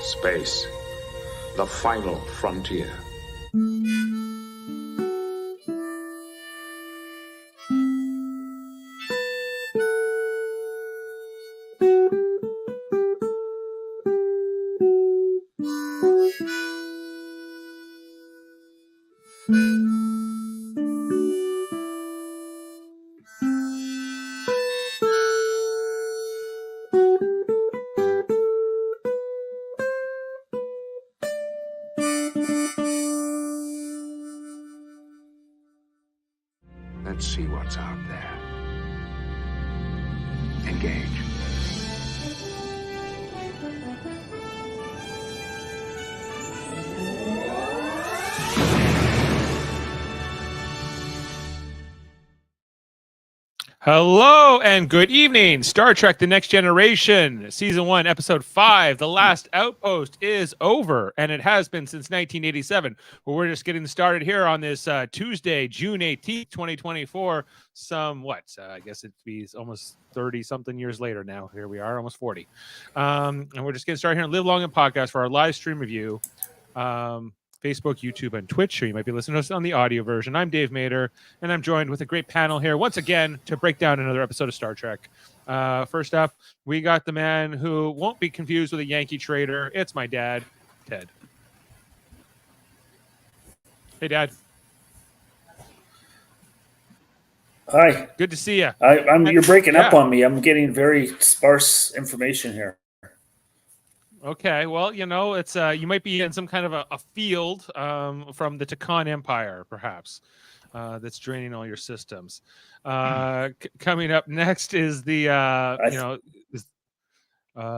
Space, the final frontier. Let's see what's out there. Engage. Hello and good evening. Star Trek The Next Generation, Season 1, Episode 5, The Last Outpost is over, and it has been since 1987. But we're just getting started here on this Tuesday, June 18th, 2024. I guess it'd be almost 30-something years later now. Here we are, almost 40. And we're just getting started here on Live Long and Podcast for our live stream review. Facebook, YouTube, and Twitch, or you might be listening to us on the audio version. I'm Dave Mader, and I'm joined with a great panel here once again to break down another episode of Star Trek. First up, we got the man who won't be confused with a Yankee trader. It's my dad, Ted. Hey, Dad. Hi. Good to see you. You're breaking up on me. I'm getting very sparse information here. Okay, well, it's you might be in some kind of a field from the Takan Empire, perhaps, that's draining all your systems. Coming up next is the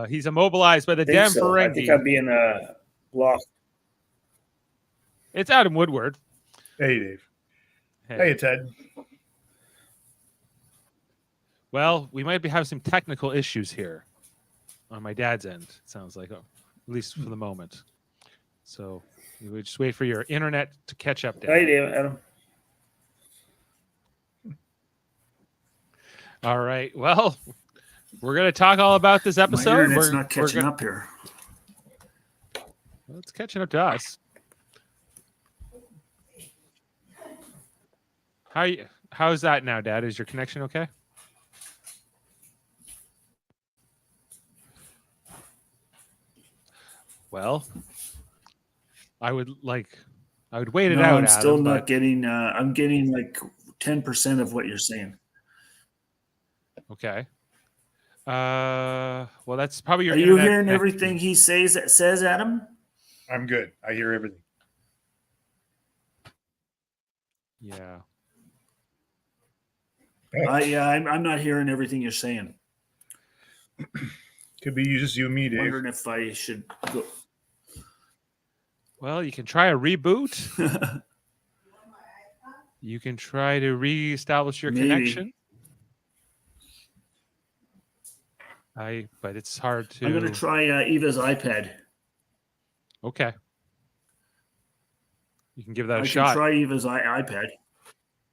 he's immobilized by the damn Ferengi. I think I'm being lost. It's Adam Woodward. Hey, Dave. Hey, Ted. Well, we might be having some technical issues here on my dad's end, it sounds like, at least for the moment. So we would just wait for your internet to catch up, Dad. Hey, Dave, Adam. All right. Well, we're going to talk all about this episode. My internet's not catching up here. Well, it's catching up to us. How's that now, Dad? Is your connection okay? Well, I would wait it out. I'm still not getting. I'm getting like 10% of what you're saying. Okay. Well, that's probably your. Are you hearing everything he says, Adam? I'm good. I hear everything. Yeah. I'm not hearing everything you're saying. Could be just you and me, Dave. Wondering if I should go. Well, you can try a reboot. You can try to reestablish your connection. But it's hard to. I'm going to try Eva's iPad. Okay. You can give that a shot. I can try Eva's iPad.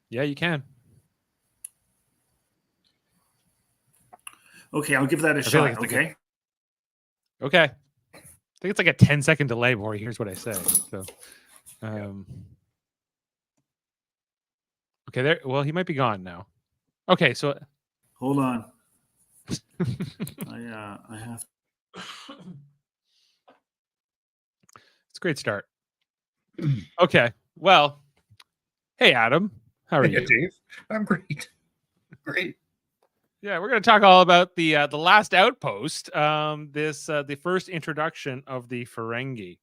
Yeah, you can. Okay, I'll give that a shot. Okay. Okay. I think it's like a 10-second delay before he hears what I say. So, okay, there. Well, he might be gone now. Okay, so hold on. I have. It's a great start. Okay, well, hey Adam, how are you? Dave? I'm great. Great. Yeah, we're going to talk all about the Last Outpost. The first introduction of the Ferengi,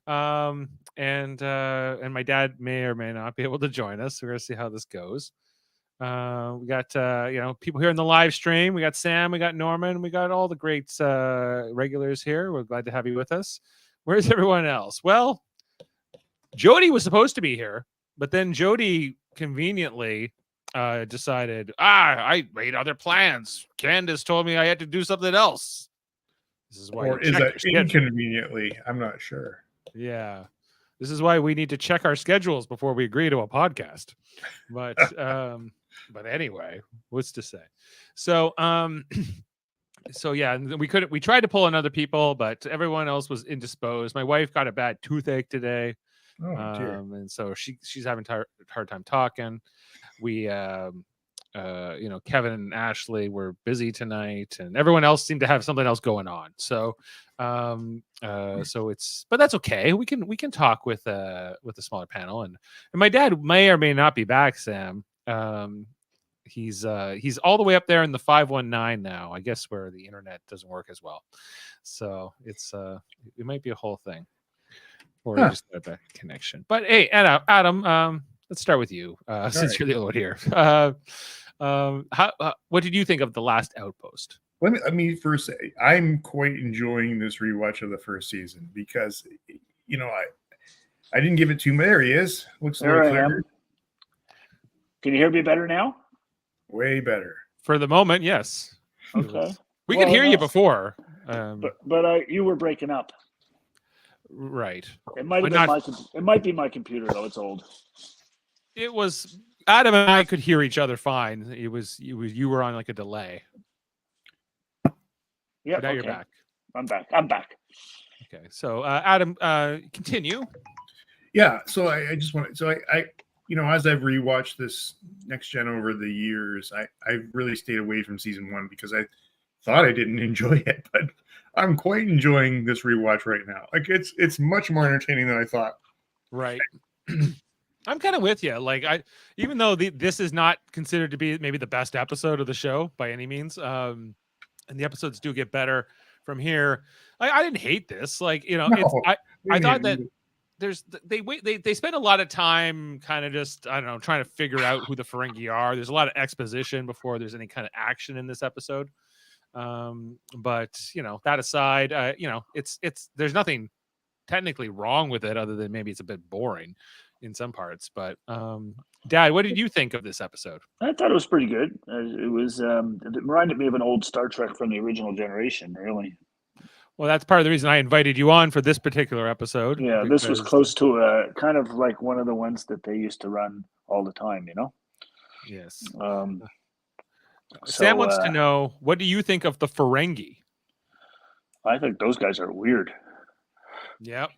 and my dad may or may not be able to join us. We're going to see how this goes. We got people here in the live stream. We got Sam, we got Norman, we got all the great regulars here. We're glad to have you with us. Where's everyone else? Well, Jody was supposed to be here, but then Jody conveniently decided, I made other plans. Candace told me I had to do something else. This is why. Or is that inconveniently? I'm not sure. Yeah. This is why we need to check our schedules before we agree to a podcast. But anyway, what's to say? So So yeah, and we tried to pull in other people, but everyone else was indisposed. My wife got a bad toothache today. Oh dear. And so she's having hard time talking. We Kevin and Ashley were busy tonight, and everyone else seemed to have something else going on. So but that's okay. We can talk with a smaller panel, and my dad may or may not be back, Sam. He's all the way up there in the 519 now, I guess, where the internet doesn't work as well. So it might be a whole thing, or just a bad connection. But hey, Adam, let's start with you, since you're the old here. What did you think of the Last Outpost? Let me first say I'm quite enjoying this rewatch of the first season because, I didn't give it too much. There he is. Looks a little clearer. Can you hear me better now? Way better. For the moment, yes. Okay. We could hear you before. But you were breaking up. Right. It might have been it might be my computer though. It's old. It was Adam and I could hear each other fine. You were on like a delay. Yeah. Now you're back. I'm back. Okay. So Adam, continue. Yeah. So I just want to. So I as I've rewatched this Next Gen over the years, I really stayed away from season 1 because I thought I didn't enjoy it, but I'm quite enjoying this rewatch right now. Like it's much more entertaining than I thought. Right. I'm kind of with you. Like even though this is not considered to be maybe the best episode of the show by any means, and the episodes do get better from here. I didn't hate this. Like I thought that they spend a lot of time kind of just trying to figure out who the Ferengi are. There's a lot of exposition before there's any kind of action in this episode. But that aside, there's nothing technically wrong with it other than maybe it's a bit boring in some parts. But Dad, what did you think of this episode? I thought it was pretty good. It was it reminded me of an old Star Trek from the original generation, really. Well, that's part of the reason I invited you on for this particular episode. Yeah, this was close to kind of like one of the ones that they used to run all the time, Yes. Sam wants to know, what do you think of the Ferengi? I think those guys are weird. Yep.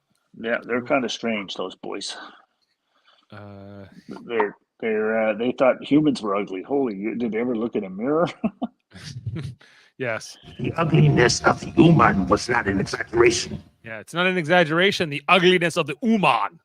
Yeah, they're kind of strange, those boys. They thought humans were ugly. Holy, did they ever look in a mirror? Yes. The ugliness of the human was not an exaggeration. Yeah, it's not an exaggeration. The ugliness of the Uman.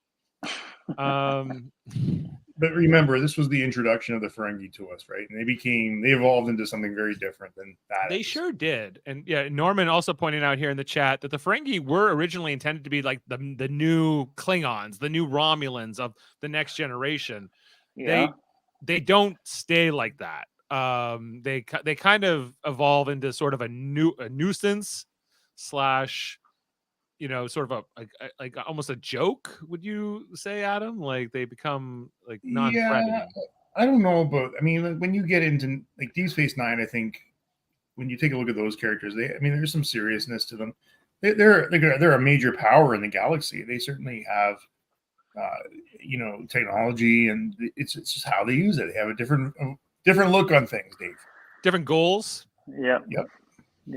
But remember, this was the introduction of the Ferengi to us, right? And they evolved into something very different than that. They sure did. And yeah, Norman also pointed out here in the chat that the Ferengi were originally intended to be like the new Klingons, the new Romulans of the next generation. Yeah. They don't stay like that. They kind of evolve into sort of a nuisance / sort of like almost a joke. Would you say, Adam? Like they become like non-threatening. Yeah, I don't know about. I mean, when you get into like Deep Space Nine, I think when you take a look at those characters, there's some seriousness to them. They're a major power in the galaxy. They certainly have, technology, and it's just how they use it. They have a different look on things, Dave. Different goals. Yeah. Yep.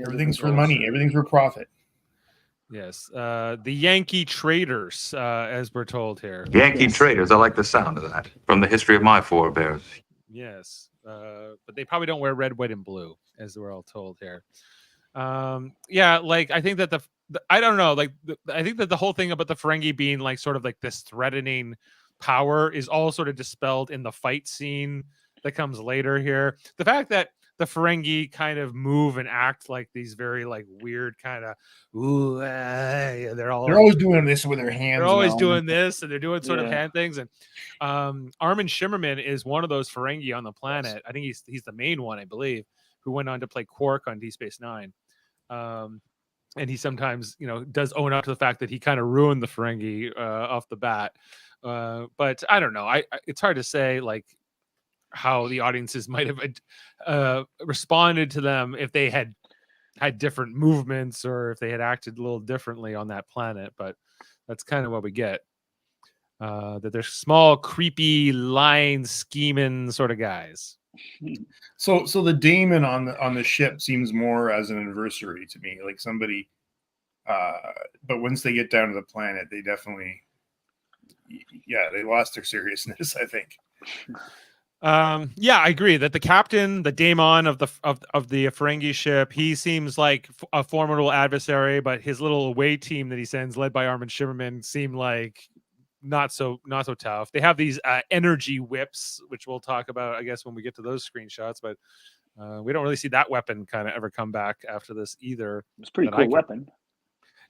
Everything's for money. Everything's for profit. Yes. The Yankee traders, as we're told here. Yankee traders. I like the sound of that. From the history of my forebears. Yes. But they probably don't wear red, white, and blue, as we're all told here. Yeah, like I think that I don't know, like I think that the whole thing about the Ferengi being like sort of like this threatening power is all sort of dispelled in the fight scene that comes later here. The fact that the Ferengi kind of move and act like these very like weird kind of they're always doing this with their hands. They're always doing this, and they're doing sort of hand things. And Armin Shimmerman is one of those Ferengi on the planet. I think he's the main one, I believe, who went on to play Quark on Deep Space Nine. And he sometimes, does own up to the fact that he kind of ruined the Ferengi off the bat. But I don't know. It's hard to say like how the audiences might have responded to them if they had different movements or if they had acted a little differently on that planet. But that's kind of what we get. That they're small, creepy, lying, scheming sort of guys. So the daemon on the ship seems more as an adversary to me, like somebody. But once they get down to the planet, they definitely, they lost their seriousness, I think. Yeah, I agree that the captain, the daemon of the Ferengi ship, he seems like a formidable adversary, but his little away team that he sends, led by Armin Shimmerman, seem like not so tough. They have these energy whips, which we'll talk about, I guess, when we get to those screenshots. But we don't really see that weapon kind of ever come back after this either. It's a pretty cool weapon.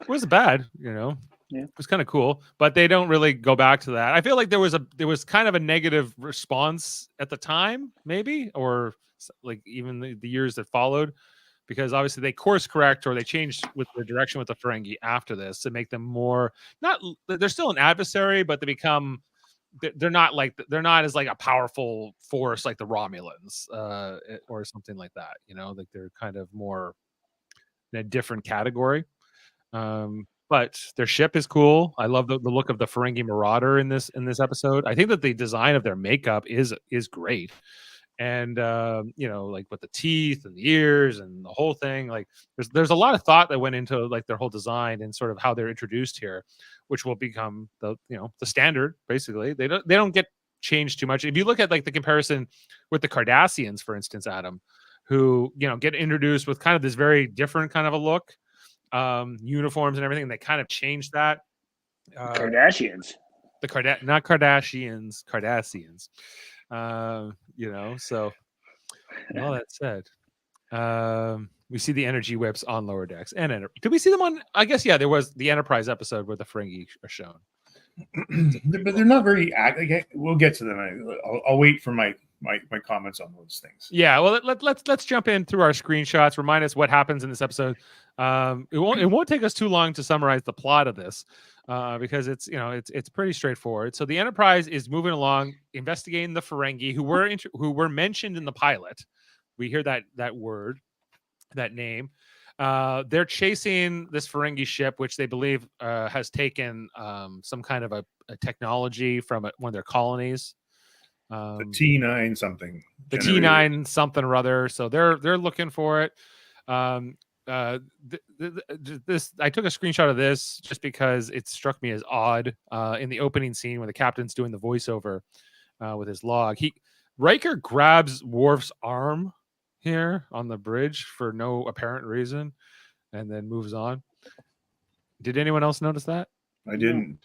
It wasn't bad, Yeah. It was kind of cool, but they don't really go back to that. I feel like there was kind of a negative response at the time, maybe, or like even the years that followed, because obviously they course correct or they changed with the direction with the Ferengi after this to make them more they're still an adversary, but they're not as like a powerful force like the Romulans or something like that. Like they're kind of more in a different category. But their ship is cool. I love the look of the Ferengi Marauder in this episode. I think that the design of their makeup is great, and like with the teeth and the ears and the whole thing. Like there's a lot of thought that went into like their whole design and sort of how they're introduced here, which will become the standard. Basically, they don't get changed too much. If you look at like the comparison with the Cardassians, for instance, Adam, who get introduced with kind of this very different kind of a look. Uniforms and everything, and they kind of changed that. Kardashians. Not Kardashians, Cardassians. So all that said, we see the energy whips on lower decks. And did we see them on? I guess there was the Enterprise episode where the Ferengi are shown. But they're not very we'll get to them. I'll wait for my comments on those things. Yeah, well, let's jump in through our screenshots. Remind us what happens in this episode. It won't take us too long to summarize the plot of this because it's pretty straightforward. So the Enterprise is moving along, investigating the Ferengi who were mentioned in the pilot. We hear that word, that name. They're chasing this Ferengi ship, which they believe has taken some kind of a technology from one of their colonies. The T9 something. The T9 something or other. So they're looking for it. This I took a screenshot of this just because it struck me as odd in the opening scene when the captain's doing the voiceover with his log. Riker grabs Worf's arm here on the bridge for no apparent reason and then moves on. Did anyone else notice that? I didn't.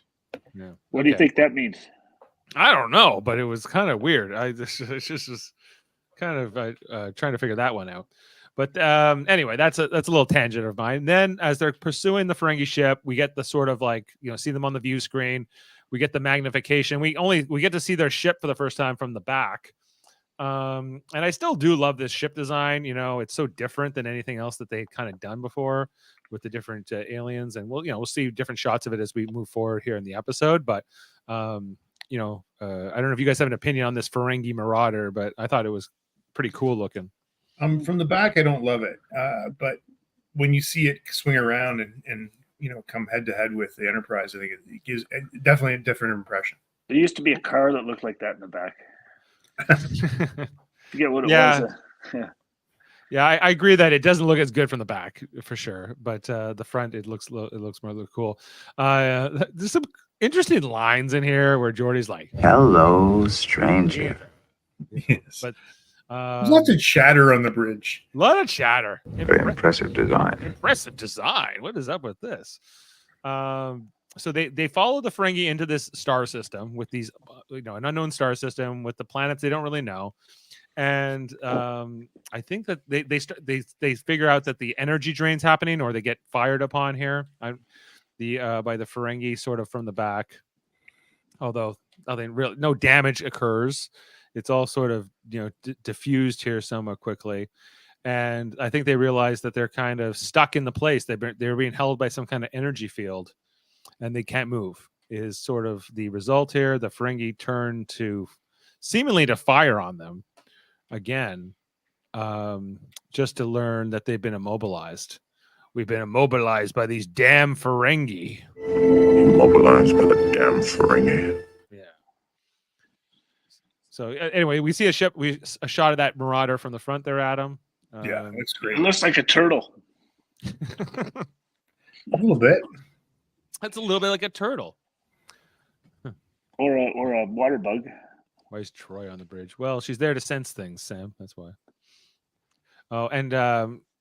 No. What do you think that means? I don't know, but it was kind of weird. It's just was kind of trying to figure that one out. But anyway, that's a little tangent of mine. Then as they're pursuing the Ferengi ship, we get the sort of like, see them on the view screen. We get the magnification. We get to see their ship for the first time from the back. And I still do love this ship design. It's so different than anything else that they'd kind of done before with the different aliens. And we'll see different shots of it as we move forward here in the episode. But I don't know if you guys have an opinion on this Ferengi Marauder, but I thought it was pretty cool looking. From the back, I don't love it, but when you see it swing around and come head to head with the Enterprise, I think it gives definitely a different impression. There used to be a car that looked like that in the back. Forget what it was. Yeah, I agree that it doesn't look as good from the back for sure, but the front it looks more cool. There's some interesting lines in here where Jordy's like, "Hello, stranger." Yes, but there's lots of chatter on the bridge. A lot of chatter. Very impressive design. Impressive design. What is up with this? So they follow the Ferengi into this star system with these, an unknown star system with the planets they don't really know, and I think that they figure out that the energy drain's happening, or they get fired upon here, by the Ferengi sort of from the back. Although no damage occurs. It's all sort of diffused here somewhat quickly, and I think they realize that they're kind of stuck in the place. They're being held by some kind of energy field, and they can't move. Is sort of the result here. The Ferengi turn seemingly to fire on them again, just to learn that they've been immobilized. We've been immobilized by these damn Ferengi. Immobilized by the damn Ferengi. Yeah. So anyway, we see a ship. A shot of that Marauder from the front there, Adam. Yeah, that's great. It looks like a turtle. A little bit. That's a little bit like a turtle. Or a water bug. Why is Troy on the bridge? Well, she's there to sense things, Sam. That's why. Oh, and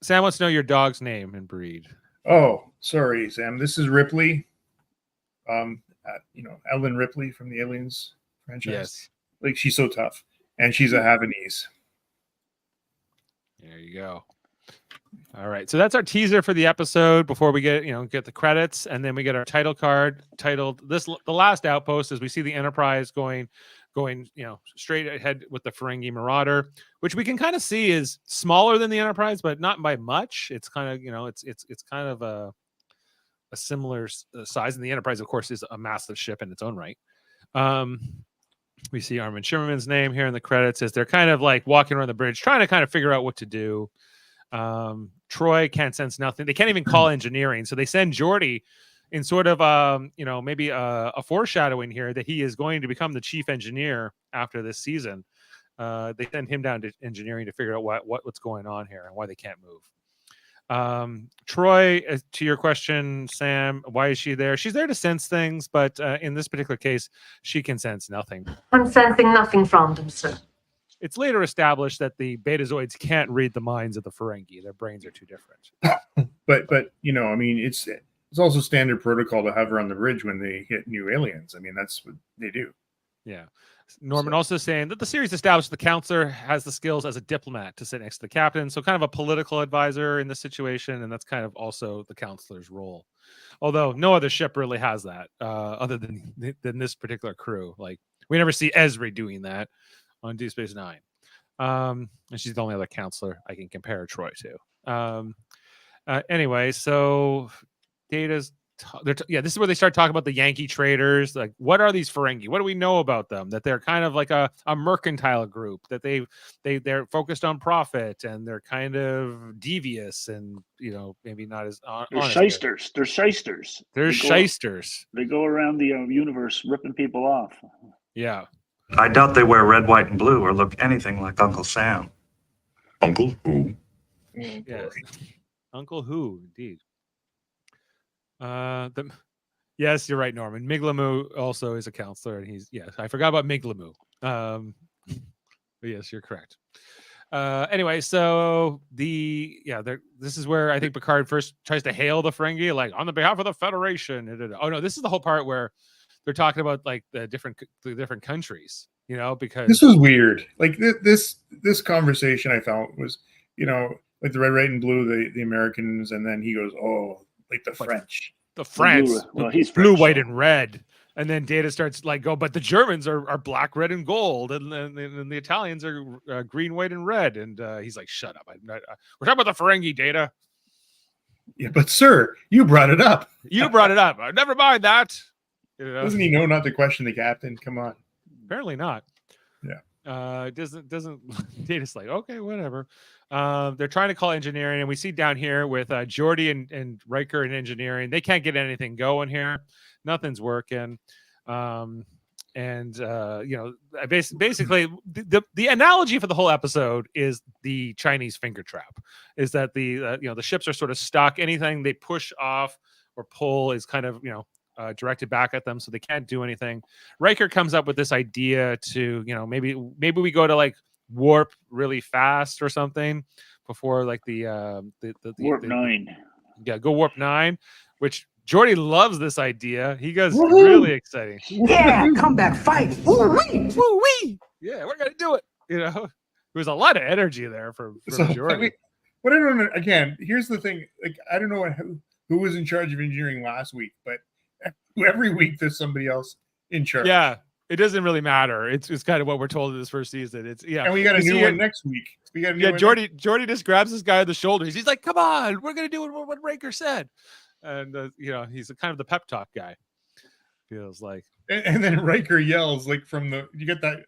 Sam wants to know your dog's name and breed. Oh, sorry, Sam. This is Ripley. Ellen Ripley from the Aliens franchise. Yes. Like, she's so tough, and she's a Havanese. There you go. All right, so that's our teaser for the episode before we get the credits, and then we get our title card titled "The Last Outpost" as we see the Enterprise going straight ahead with the Ferengi Marauder, which we can kind of see is smaller than the Enterprise, but not by much. It's kind of it's kind of a similar size, and the Enterprise, of course, is a massive ship in its own right. We see Armin Shimmerman's name here in the credits as they're kind of like walking around the bridge, trying to kind of figure out what to do. Troy can't sense nothing. They can't even call engineering, so they send Jody in sort of maybe a foreshadowing here that he is going to become the chief engineer after this season. They send him down to engineering to figure out what's going on here and why they can't move. Troy, to your question, Sam, why is she there? She's there to sense things, but in this particular case, she can sense nothing. I'm sensing nothing from them, sir. It's later established that the Betazoids can't read the minds of the Ferengi. Their brains are too different. But it's also standard protocol to have her on the bridge when they hit new aliens. I mean, that's what they do. Yeah. Norman also saying that the series established the counselor has the skills as a diplomat to sit next to the captain. So kind of a political advisor in this situation. And that's kind of also the counselor's role. Although no other ship really has that other than this particular crew. Like, we never see Esri doing that on Deep Space Nine. And she's the only other counselor I can compare Troy to. Anyway, so Data's this is where they start talking about the Yankee traders. Like, what are these Ferengi? What do we know about them? That they're kind of like a mercantile group, that they're focused on profit, and they're kind of devious and maybe not as They're honest. shysters. They're shysters. They're shysters. They go around the universe ripping people off. Yeah. I doubt they wear red, white, and blue or look anything like Uncle Sam. Uncle who? Yes. Uncle Who, indeed. Yes, you're right, Norman. Miglamu also is a counselor, and I forgot about Miglamu. But yes, you're correct. Anyway, so this is where I think Picard first tries to hail the Ferengi, like, on the behalf of the Federation. Oh no, this is the whole part where they're talking about like the different countries, because this was weird. Like this conversation I felt was, like the red, white, and blue, the Americans, and then he goes, oh, like the French. The French, Well, he's blue, French, white, so. and red. And then Data starts like, but the Germans are black, red, and gold, and the Italians are green, white, and red. And he's like, shut up! We're talking about the Ferengi, Data. Yeah, but sir, you brought it up. You brought it up. Never mind that. Doesn't he know not to question the captain? Come on. Apparently not. Yeah. Doesn't Data's like, okay, whatever. They're trying to call engineering, and we see down here with Jody and Riker in engineering, they can't get anything going here. Nothing's working. Basically the analogy for the whole episode is the Chinese finger trap. Is that the ships are sort of stuck. Anything they push off or pull is kind of directed back at them, so they can't do anything. Riker comes up with this idea to maybe we go to like warp really fast or something before like the Warp 9. Go warp 9, which Jordy loves this idea. He goes, Woo-hoo! really exciting. Yeah, come back, fight. Woo-wee! Woo-wee! Yeah, we're gonna do it. There was a lot of energy there from Jordy. I mean, what I don't know, again, here's the thing. Like, I don't know who was in charge of engineering last week, but every week there's somebody else in charge. Yeah, it doesn't really matter. It's kind of what we're told in this first season. And we got a new one next week. Jordy just grabs this guy on the shoulders. He's like, "Come on, we're gonna do what Riker said." And he's kind of the pep talk guy. Feels like. And then Riker yells like from the. You get that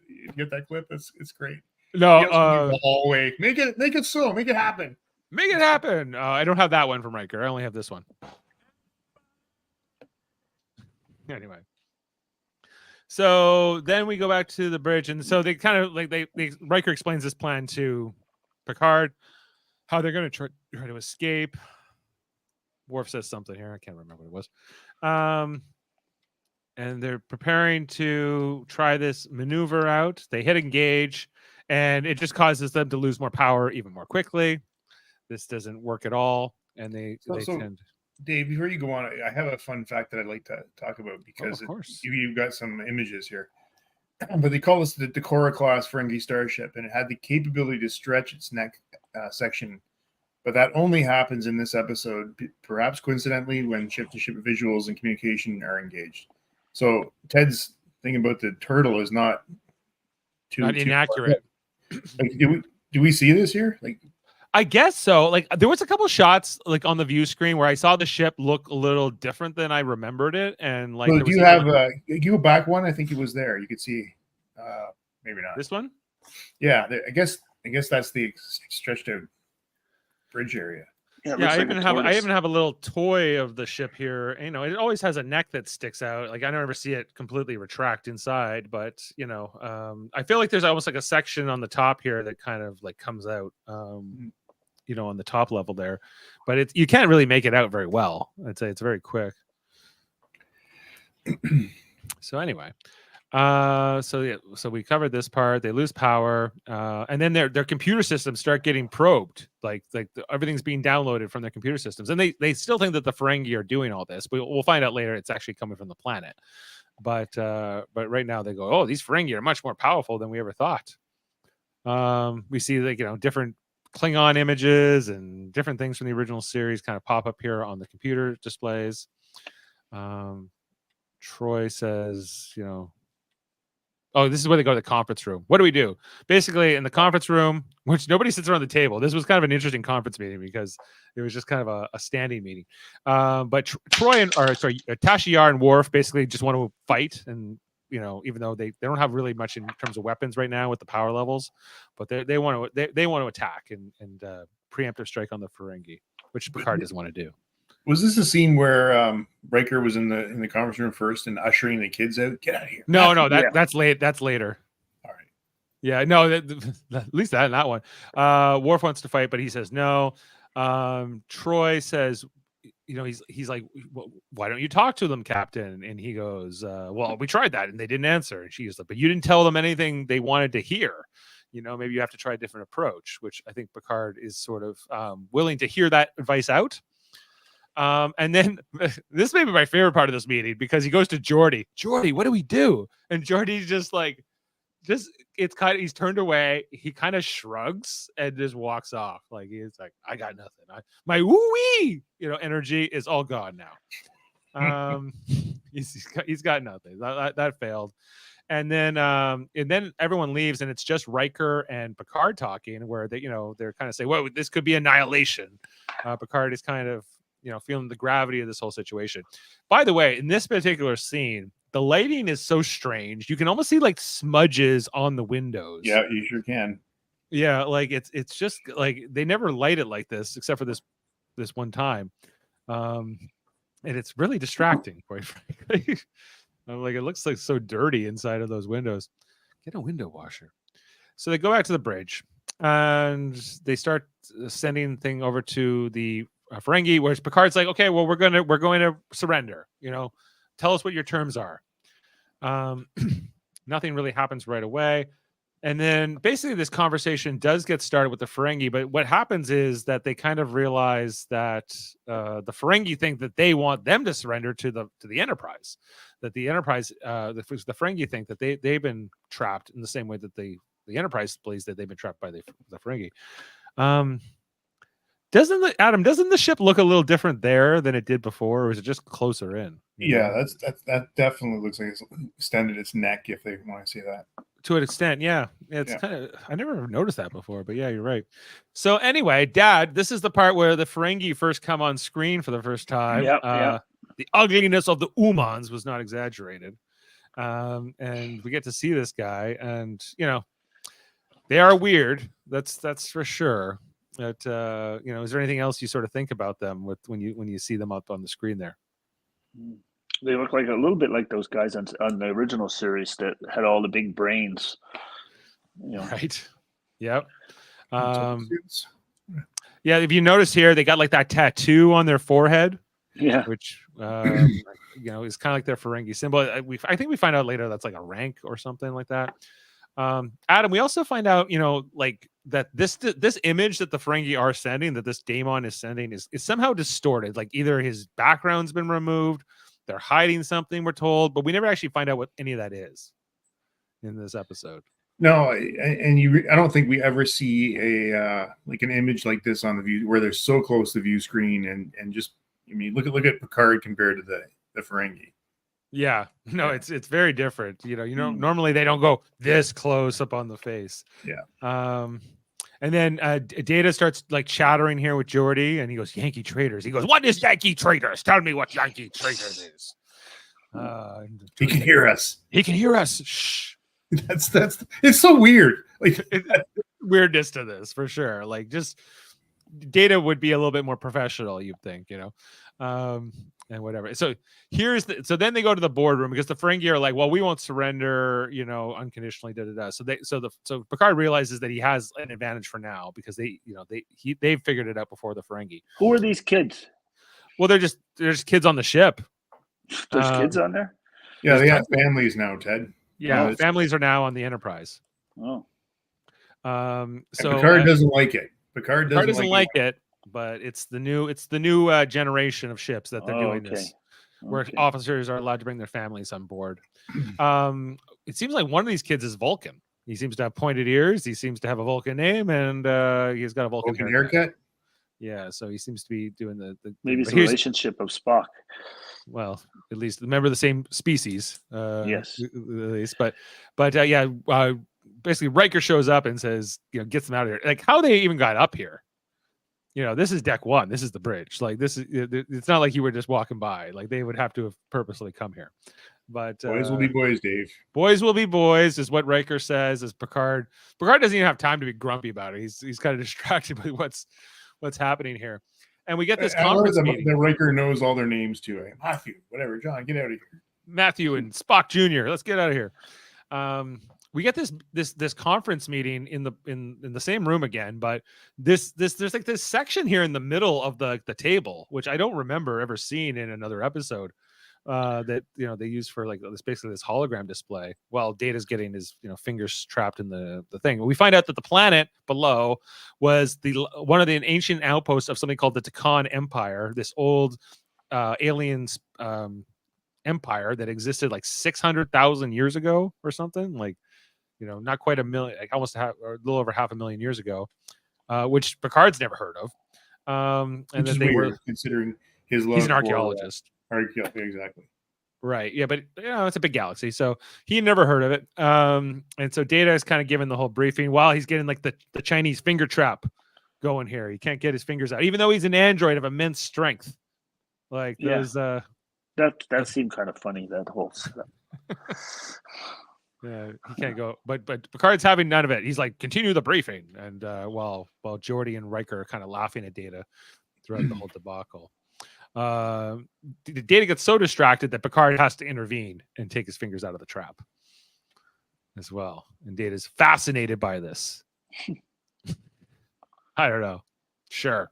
clip? It's great. No, the hallway. Make it so. Make it happen. Make it happen. I don't have that one from Riker. I only have this one. Anyway. So then we go back to the bridge, and so they kind of like they Riker explains this plan to Picard, how they're going to try to escape. Worf says something here. I can't remember what it was. And they're preparing to try this maneuver out. They hit engage, and it just causes them to lose more power even more quickly. This doesn't work at all, and they tend. Dave, before you go on, I have a fun fact that I'd like to talk about because you've got some images here. But they call this the Decorah class Ferengi starship, and it had the capability to stretch its neck section. But that only happens in this episode, perhaps coincidentally, when ship-to-ship visuals and communication are engaged. So Ted's thing about the turtle is not too inaccurate. Like, do we see this here? Like, I guess so. Like, there was a couple shots like on the view screen where I saw the ship look a little different than I remembered it, and like, well, do you have you go back one? I think it was there. You could see, maybe not this one. Yeah, I guess that's the stretched out bridge area. Yeah, I even have a little toy of the ship here. You know, it always has a neck that sticks out. Like, I never see it completely retract inside, but you know, I feel like there's almost like a section on the top here that kind of like comes out, you know, on the top level there. But you can't really make it out very well. I'd say it's very quick. So anyway, so we covered this part. They lose power, and then their computer systems start getting probed. Like everything's being downloaded from their computer systems, and they still think that the Ferengi are doing all this. But we'll find out later it's actually coming from the planet. But right now they go, oh, these Ferengi are much more powerful than we ever thought. We see like, you know, different Klingon images and different things from the original series kind of pop up here on the computer displays. Troy says, you know, oh, this is where they go to the conference room. What do we do? Basically, in the conference room, which nobody sits around the table. This was kind of an interesting conference meeting because it was just kind of a standing meeting. But Tasha Yar and Worf basically just want to fight, and you know, even though they don't have really much in terms of weapons right now with the power levels, but they want to attack and preemptive strike on the Ferengi, which Picard doesn't want to do. Was this a scene where Riker was in the conference room first and ushering the kids out? Get out of here! No, that's late. That's later. All right. Yeah, no, at least that one. Worf wants to fight, but he says no. Troy says, you know, he's like, well, why don't you talk to them, Captain? And he goes, well, we tried that and they didn't answer. And she's like, but you didn't tell them anything they wanted to hear. You know, maybe you have to try a different approach, which I think Picard is sort of willing to hear that advice out. And then this may be my favorite part of this meeting because he goes to Jody. Jody, what do we do? And Jody's just like, he's turned away. He kind of shrugs and just walks off. Like he's like, I got nothing. My woo-wee, you know, energy is all gone now. He's got nothing. That failed. And then everyone leaves, and it's just Riker and Picard talking, where they're kind of saying, well, this could be annihilation. Picard is kind of, you know, feeling the gravity of this whole situation. By the way, in this particular scene, the lighting is so strange. You can almost see like smudges on the windows. Yeah, you sure can. Yeah, like it's just like they never light it like this except for this one time. And it's really distracting, quite frankly. I'm like, it looks like so dirty inside of those windows. Get a window washer. So they go back to the bridge and they start sending thing over to the Ferengi, whereas Picard's like, okay, well, we're going to surrender. You know, tell us what your terms are. Nothing really happens right away. And then basically this conversation does get started with the Ferengi, but what happens is that they kind of realize that the Ferengi think that they want them to surrender to the Enterprise, that the Enterprise, the Ferengi think that they've been trapped in the same way that the Enterprise believes that they've been trapped by the Ferengi. Doesn't the ship look a little different there than it did before, or is it just closer in? Yeah, that definitely looks like it's extended its neck, if they want to see that. To an extent, yeah. It's kind of, I never noticed that before, but yeah, you're right. So anyway, Dad, this is the part where the Ferengi first come on screen for the first time. The ugliness of the Umans was not exaggerated. And we get to see this guy, and you know, they are weird. That's for sure. But you know, is there anything else you sort of think about them when you see them up on the screen there? They look like a little bit like those guys on the original series that had all the big brains. Right. Yep. Suits. Yeah, if you notice here, they got like that tattoo on their forehead, Yeah. which is kind of like their Ferengi symbol. I think we find out later that's like a rank or something like that. Adam, we also find out, like that this image that the Ferengi are sending, that this daemon is sending, is somehow distorted. Like either his background's been removed, they're hiding something, we're told, but we never actually find out what any of that is in this episode. No, I don't think we ever see a like an image like this on the view where they're so close to the view screen and just look at Picard compared to the Ferengi. Yeah, no, it's very different. Normally they don't go this close up on the face. Yeah. And then Data starts like chattering here with Jody, and he goes, "Yankee traders." He goes, "What is Yankee traders? Tell me what Yankee traders is." He can hear us. He can hear us. Shh. That's it's so weird. Like weirdness to this for sure. Like just Data would be a little bit more professional, you'd think, and whatever. So so then they go to the boardroom because the Ferengi are like, well, we won't surrender, unconditionally. So Picard realizes that he has an advantage for now because they've figured it out before the Ferengi. Who are these kids? Well, they're just kids on the ship. There's kids on there? Yeah, they have families now, Ted. Yeah, families are now on the Enterprise. Oh. So Picard doesn't like it. Picard doesn't like it, but it's the new generation of ships that they're doing this, where officers are allowed to bring their families on board. It seems like one of these kids is Vulcan. He seems to have pointed ears. He seems to have a Vulcan name, and he's got a Vulcan haircut. Yeah, so he seems to be doing the maybe it's the relationship of Spock. Well, at least remember the same species. Yes, at least, but basically Riker shows up and says, gets them out of here. Like how they even got up here. This is deck one. This is the bridge. Like this is. It's not like you were just walking by. Like they would have to have purposely come here. But boys will be boys, Dave. Boys will be boys, is what Riker says. As Picard doesn't even have time to be grumpy about it. He's kind of distracted by what's happening here. And we get this conference meeting. The Riker knows all their names too. Matthew, whatever. John, get out of here. Matthew and Spock Jr. Let's get out of here. We get this conference meeting in the same room again, but there's like this section here in the middle of the table, which I don't remember ever seeing in another episode. That they use for like this basically this hologram display while Data's getting his fingers trapped in the thing. We find out that the planet below was one of the ancient outposts of something called the Takan Empire, this old aliens empire that existed like 600,000 years ago or something, like not quite a million, like almost or a little over 500,000 years ago, which Picard's never heard of. And then they were considering his love. He's an archaeologist. Exactly. Right. Yeah, but it's a big galaxy, so he never heard of it. And so Data is kind of giving the whole briefing while he's getting like the Chinese finger trap going here. He can't get his fingers out, even though he's an android of immense strength. Like those. That seemed kind of funny. That whole stuff. Yeah, he can't go. But Picard's having none of it. He's like, continue the briefing, and while Jody and Riker are kind of laughing at Data throughout the whole debacle. Data gets so distracted that Picard has to intervene and take his fingers out of the trap as well. And Data's fascinated by this. I don't know. Sure.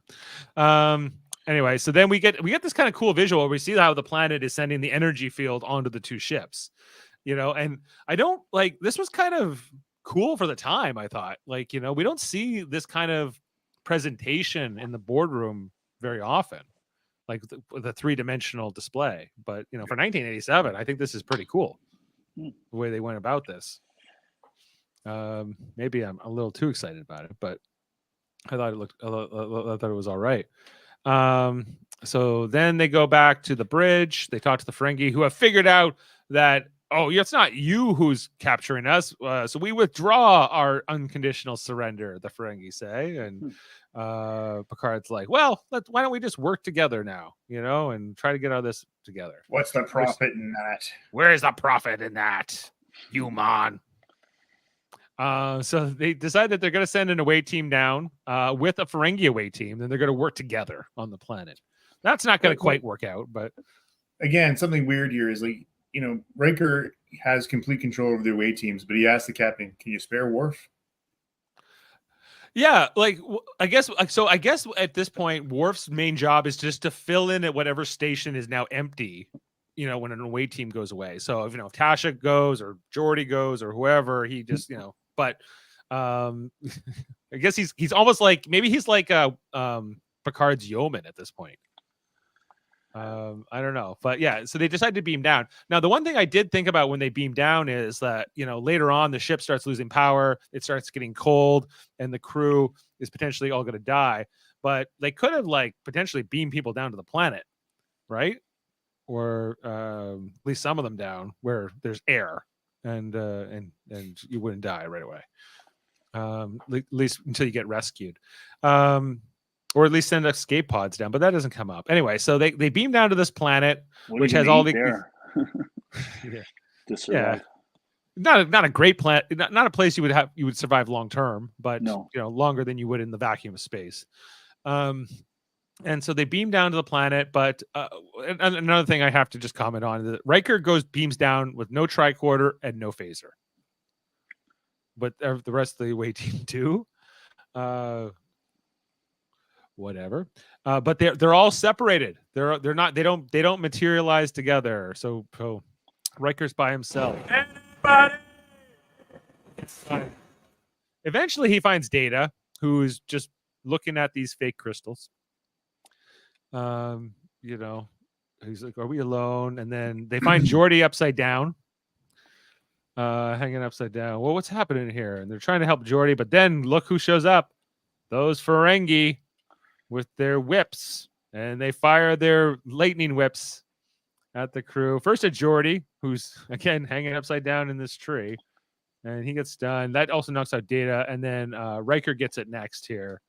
Anyway, so then we get this kind of cool visual where we see how the planet is sending the energy field onto the two ships. And I don't like, this was kind of cool for the time, I thought. Like, we don't see this kind of presentation in the boardroom very often. Like the three-dimensional display, but for 1987, I think this is pretty cool the way they went about this. Maybe I'm a little too excited about it, but I thought it was all right. So then they go back to the bridge. They talk to the Ferengi, who have figured out that it's not you who's capturing us. So we withdraw our unconditional surrender. The Ferengi say, and Picard's like, well, why don't we just work together now, and try to get out of this together? What's the profit in that? Where's the profit in that, human? So they decide that they're going to send an away team down with a Ferengi away team, and they're going to work together on the planet. That's not going to quite work out, but again, something weird here is like, Riker has complete control over the away teams, but he asked the captain, "Can you spare Worf?" Yeah, like I guess at this point, Worf's main job is just to fill in at whatever station is now empty. When an away team goes away. So if Tasha goes or Jody goes or whoever, he just But I guess he's almost like maybe he's like Picard's yeoman at this point. I don't know, but yeah. So they decided to beam down. Now, the one thing I did think about when they beam down is that later on the ship starts losing power, it starts getting cold, and the crew is potentially all going to die. But they could have potentially beamed people down to the planet, right? Or at least some of them down where there's air, and you wouldn't die right away. At least until you get rescued. Or at least send escape pods down, but that doesn't come up. Anyway, so they beam down to this planet, which has all the to survive. Not a great planet, not a place you would survive long term, but No. Longer than you would in the vacuum of space. And so they beam down to the planet, but another thing I have to just comment on is that Riker beams down with no tricorder and no phaser, but the rest of the away team do. Whatever, but they're all separated. They don't materialize together. So Riker's by himself. Anybody? Eventually, he finds Data, who's just looking at these fake crystals. He's like, "Are we alone?" And then they find Jody upside down, hanging upside down. Well, what's happening here? And they're trying to help Jody, but then look who shows up. Those Ferengi with their whips, and they fire their lightning whips at the crew. First at Jody, who's again hanging upside down in this tree, and he gets stunned. That also knocks out Data, and then Riker gets it next here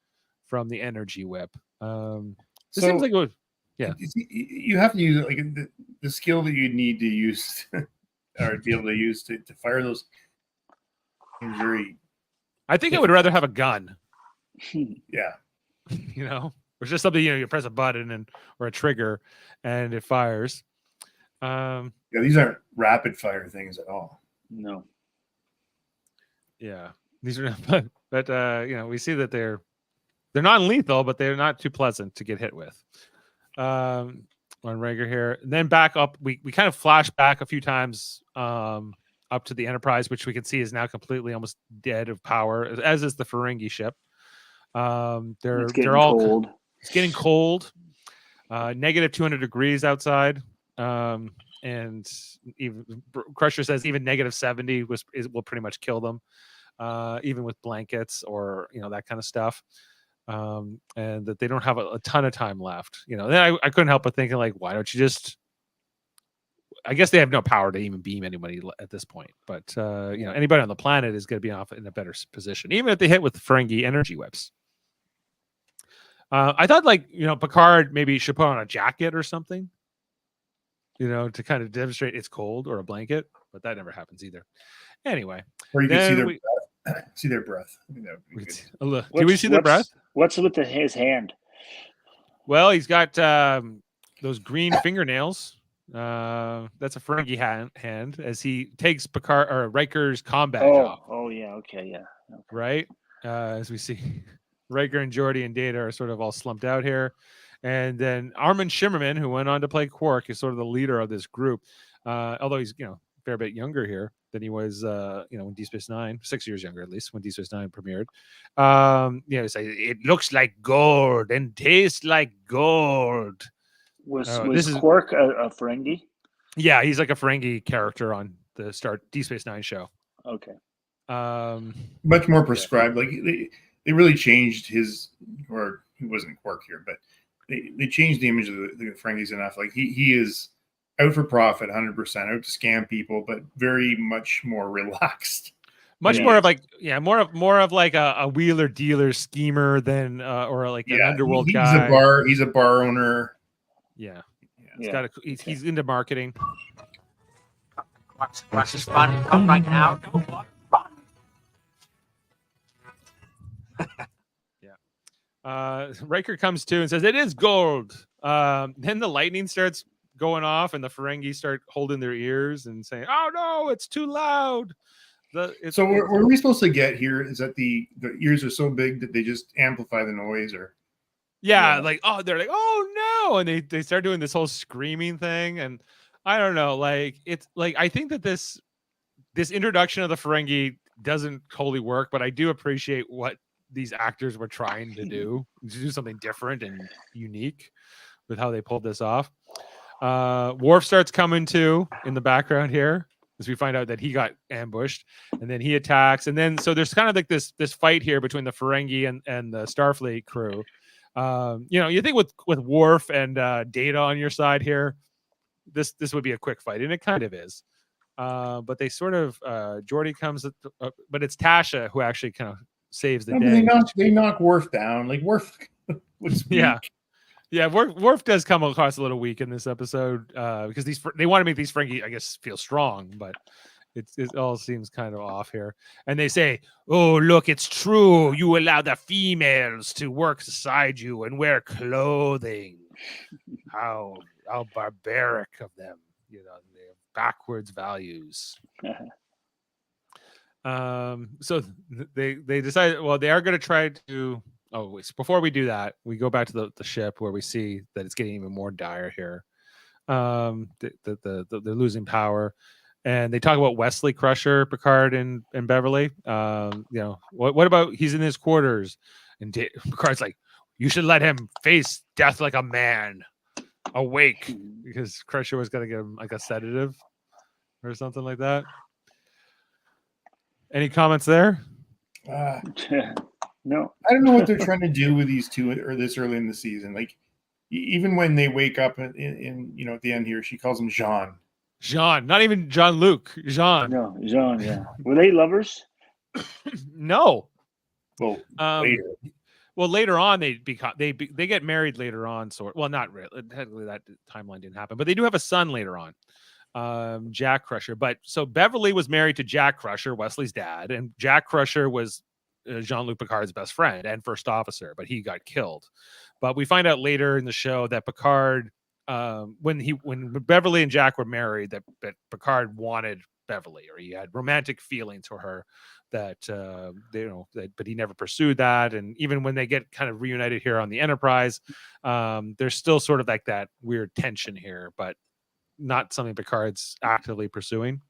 from the energy whip. This seems like it would, yeah. You have to use like the skill that you need to use or be able to use to fire those. I think I would rather have a gun. Yeah. Or just something, you press a button or a trigger and it fires. These aren't rapid fire things at all. No. Yeah. These are not, but we see that they're non-lethal, but they're not too pleasant to get hit with. On Riker here. And then back up, we kind of flash back a few times up to the Enterprise, which we can see is now completely almost dead of power, as is the Ferengi ship. They're all cold. It's getting cold. Negative 200 degrees outside. And even Crusher says even negative 70 will pretty much kill them, even with blankets or that kind of stuff. And that they don't have a ton of time left. Then I couldn't help but thinking, like, why don't you just? I guess they have no power to even beam anybody at this point. But anybody on the planet is going to be off in a better position, even if they hit with Ferengi energy whips. I thought, Picard maybe should put on a jacket or something, to kind of demonstrate it's cold, or a blanket, but that never happens either. Anyway, or you can see their breath. Do we see their breath? What's with his hand? Well, he's got those green fingernails. That's a Ferengi hand as he takes Picard or Riker's combat off. Oh yeah, okay, yeah. Okay. Right? As we see, Riker and Jody and Data are sort of all slumped out here. And then Armin Shimmerman, who went on to play Quark, is sort of the leader of this group. Although he's, a fair bit younger here than he was, when Deep Space Nine, 6 years younger, at least, when Deep Space Nine premiered. He's like, it looks like gold and tastes like gold. Was Quark a Ferengi? Yeah, he's like a Ferengi character on the Deep Space Nine show. Okay. Much more prescribed. Like they really changed his, or he wasn't Quark here, but they changed the image of the Ferengis enough. Like he is out for profit, 100%, out to scam people, but very much more relaxed. More of like a wheeler dealer schemer than or like an underworld guy. He's a bar owner. Yeah. He's into marketing. Watch this fun come right now. Riker comes to and says, "It is gold." Then the lightning starts going off, and the Ferengi start holding their ears and saying, "Oh no, it's too loud." So what we supposed to get here is that the ears are so big that they just amplify the noise, or yeah, like they're like, "Oh no," and they start doing this whole screaming thing, and I don't know, like it's like I think that this introduction of the Ferengi doesn't totally work, but I do appreciate what these actors were trying to do something different and unique with how they pulled this off. Worf starts coming to in the background here as we find out that he got ambushed, and then he attacks, and then so there's kind of like this fight here between the Ferengi and the Starfleet crew. You think with Worf and Data on your side here, this would be a quick fight, and it kind of is. But they sort of Jody comes, but it's Tasha who actually kind of saves the day. They knock Worf down. Like Worf was yeah. Worf does come across a little weak in this episode because they want to make these Ferengi, I guess, feel strong, but it all seems kind of off here. And they say, "Oh, look, it's true. You allow the females to work beside you and wear clothing. How barbaric of them. They have backwards values." So they decided, well, they are going to try to. Oh, wait, before we do that, we go back to the ship where we see that it's getting even more dire here. They're losing power, and they talk about Wesley Crusher, Picard, and Beverly. What about he's in his quarters? And Picard's like, "You should let him face death like a man, awake," because Crusher was going to give him like a sedative or something like that. Any comments there? No, I don't know what they're trying to do with these two or this early in the season. Like even when they wake up in at the end here, she calls him Jean. Jean, not even Jean-Luc. Jean. No, Jean. Yeah, were they lovers? No. Well, later. Well, later on they get married later on. Not really. Technically, that timeline didn't happen, but they do have a son later on. Jack Crusher. But so Beverly was married to Jack Crusher, Wesley's dad, and Jack Crusher was Jean-Luc Picard's best friend and first officer, but he got killed. But we find out later in the show that Picard, when Beverly and Jack were married, that Picard wanted Beverly, or he had romantic feelings for her. But he never pursued that. And even when they get kind of reunited here on the Enterprise, there's still sort of like that weird tension here, but not something Picard's actively pursuing.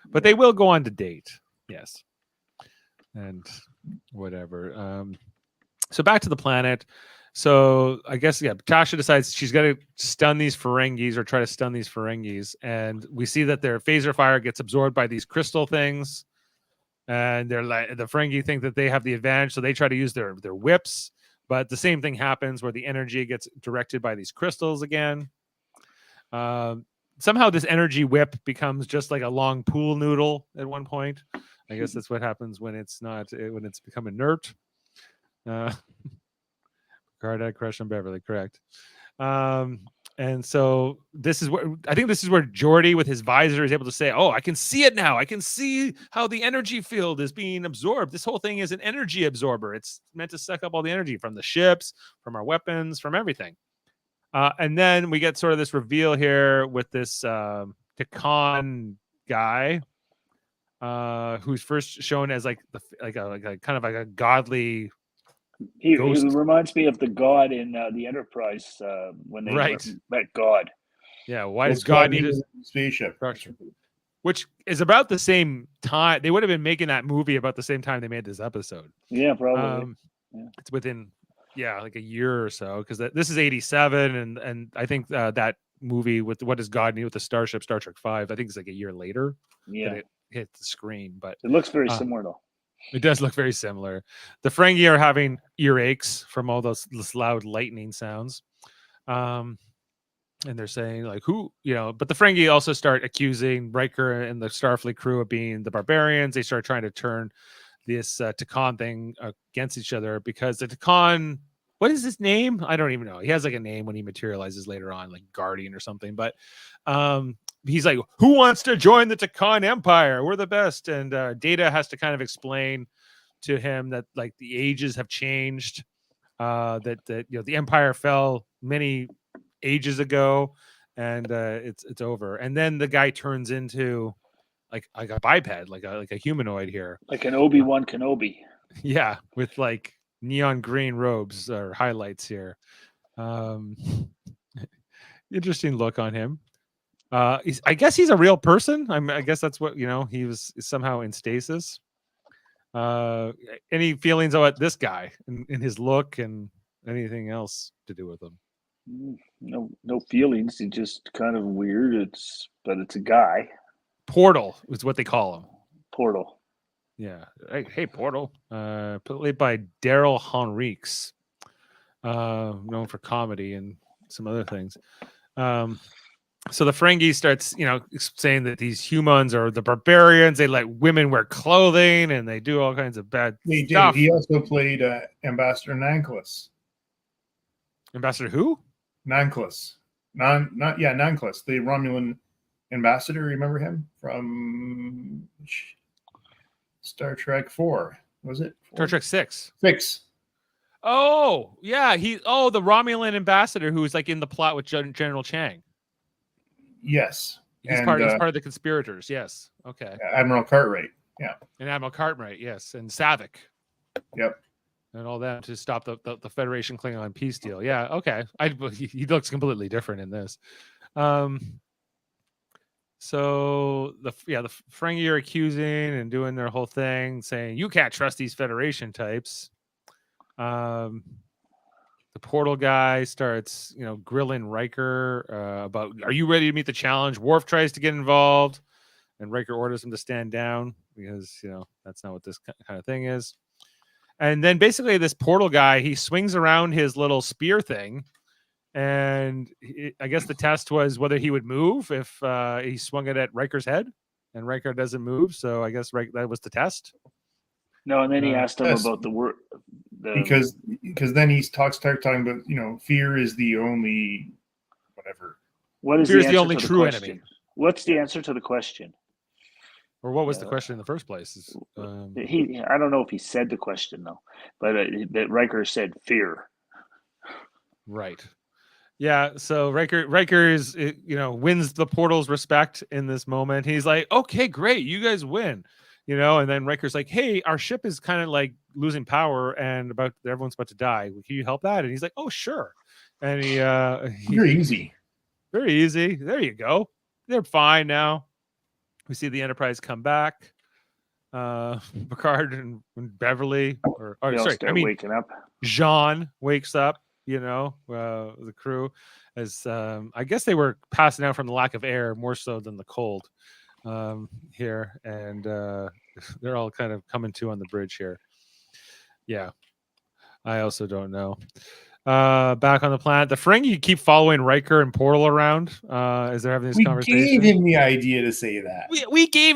But they will go on to date, yes, and whatever. So back to the planet. So I guess Tasha decides she's got to stun these Ferengis, or try to stun these Ferengis, and we see that their phaser fire gets absorbed by these crystal things, and they're like, the Ferengi think that they have the advantage, so they try to use their whips, but the same thing happens where the energy gets directed by these crystals again. Somehow this energy whip becomes just like a long pool noodle at one point. I guess that's what happens when it's become inert. Picard had a crush on Beverly, correct? And so this is where Geordi with his visor is able to say, "Oh, I can see it now. I can see how the energy field is being absorbed. This whole thing is an energy absorber. It's meant to suck up all the energy from the ships, from our weapons, from everything." And then we get sort of this reveal here with this Takan guy, who's first shown as like a kind of like a godly. He reminds me of the God in the Enterprise when they met God. Yeah, why does God need a spaceship? Which is about the same time. They would have been making that movie about the same time they made this episode. Yeah, probably. It's within like a year or so, because this is 87, and I think that movie with What Does God Need with the Starship, Star Trek 5, I think it's like a year later that it hit the screen. But it looks very similar though. It does look very similar. The Ferengi are having earaches from all those loud lightning sounds. And they're saying like, but the Ferengi also start accusing Riker and the Starfleet crew of being the barbarians. They start trying to turn this Takan thing against each other, because the Takan, what is his name? I don't even know. He has like a name when he materializes later on, like Guardian or something. But he's like, "Who wants to join the Takan Empire? We're the best." And Data has to kind of explain to him that like the ages have changed, that the Empire fell many ages ago, and it's over. And then the guy turns into like a biped, like a humanoid here. Like an Obi-Wan Kenobi. Yeah, with like neon green robes or highlights here. Interesting look on him. I guess he's a real person. I guess that's what he was somehow in stasis. Any feelings about this guy in his look and anything else to do with him? No feelings. He's just kind of weird. But it's a guy. Portal is what they call him. Portal. Yeah. Hey, Portal. Played by Daryl Henriques, known for comedy and some other things. So the Ferengi starts, saying that these humans are the barbarians. They let women wear clothing and they do all kinds of bad stuff. He also played Ambassador Nanklis. Ambassador who? Nanklis. Nanklis, the Romulan ambassador. Remember him from Star Trek 4? Was it 4? Star Trek 6. 6. Oh, yeah. The Romulan ambassador who was like in the plot with General Chang. Yes. He's part of the conspirators. Yes. Okay. Admiral Cartwright. Yeah. And Admiral Cartwright. Yes. And Savick. Yep. And all that to stop the Federation Klingon peace deal. Yeah. Okay. He looks completely different in this. So the Ferengi are accusing and doing their whole thing, saying you can't trust these Federation types. The Portal guy starts, grilling Riker about, are you ready to meet the challenge? Worf tries to get involved, and Riker orders him to stand down because, that's not what this kind of thing is. And then basically this Portal guy, he swings around his little spear thing, and I guess the test was whether he would move if he swung it at Riker's head, and Riker doesn't move. So I guess that was the test. No, and then he asked him about the word. Because then he starts talking about, fear is the only whatever. What is fear is the the only to true the question? enemy. What's the answer to the question? Or what was the question in the first place? I don't know if he said the question though, but Riker said fear. Right. Yeah. So Riker is wins the Portal's respect in this moment. He's like, okay, great, you guys win. And then Riker's like, hey, our ship is kind of like losing power and everyone's about to die. Can you help that? And he's like, oh, sure. And very easy. Very easy. There you go. They're fine now. We see the Enterprise come back. Picard and Beverly, waking up. Jean wakes up. The crew, as I guess they were passing out from the lack of air more so than the cold here, and they're all kind of coming to on the bridge here. Yeah, I also don't know. Back on the planet, the Ferengi keep following Riker and Portal around as they're having this conversation. We gave him the idea to say that. We gave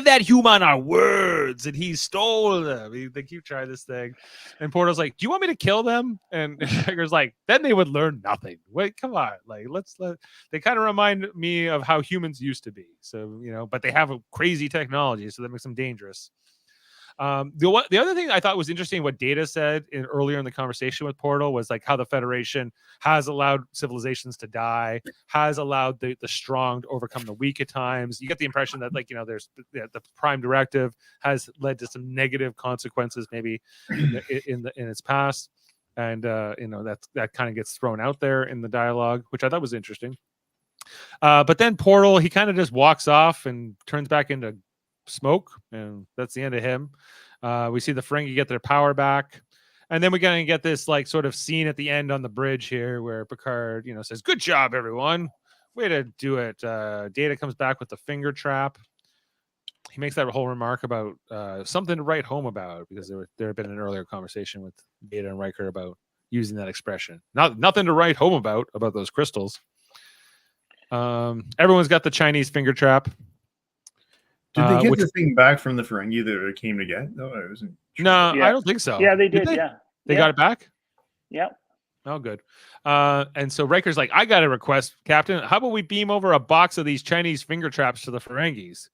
that human our words, and he stole them. They keep trying this thing, and Portal's like, "Do you want me to kill them?" And Riker's like, "Then they would learn nothing." Wait, come on, like They kind of remind me of how humans used to be. So but they have a crazy technology, so that makes them dangerous. The other thing I thought was interesting, what Data said earlier in the conversation with Portal, was like how the Federation has allowed civilizations to die, has allowed the strong to overcome the weak at times. You get the impression that there's the Prime Directive has led to some negative consequences maybe in its past, and that kind of gets thrown out there in the dialogue, which I thought was interesting. But then Portal, he kind of just walks off and turns back into smoke, and that's the end of him. We see the Ferengi get their power back, and then we're gonna get this like sort of scene at the end on the bridge here where Picard says, "Good job, everyone, way to do it." Data comes back with the finger trap. He makes that whole remark about something to write home about, because there had been an earlier conversation with Data and Riker about using that expression. Nothing to write home about those crystals. Everyone's got the Chinese finger trap. Did they get the thing back from the Ferengi that it came to get? No, it wasn't. No, yeah. I don't think so. Yeah, they did. They got it back? Yeah. Oh, good. And so Riker's like, I got a request, Captain. How about we beam over a box of these Chinese finger traps to the Ferengis?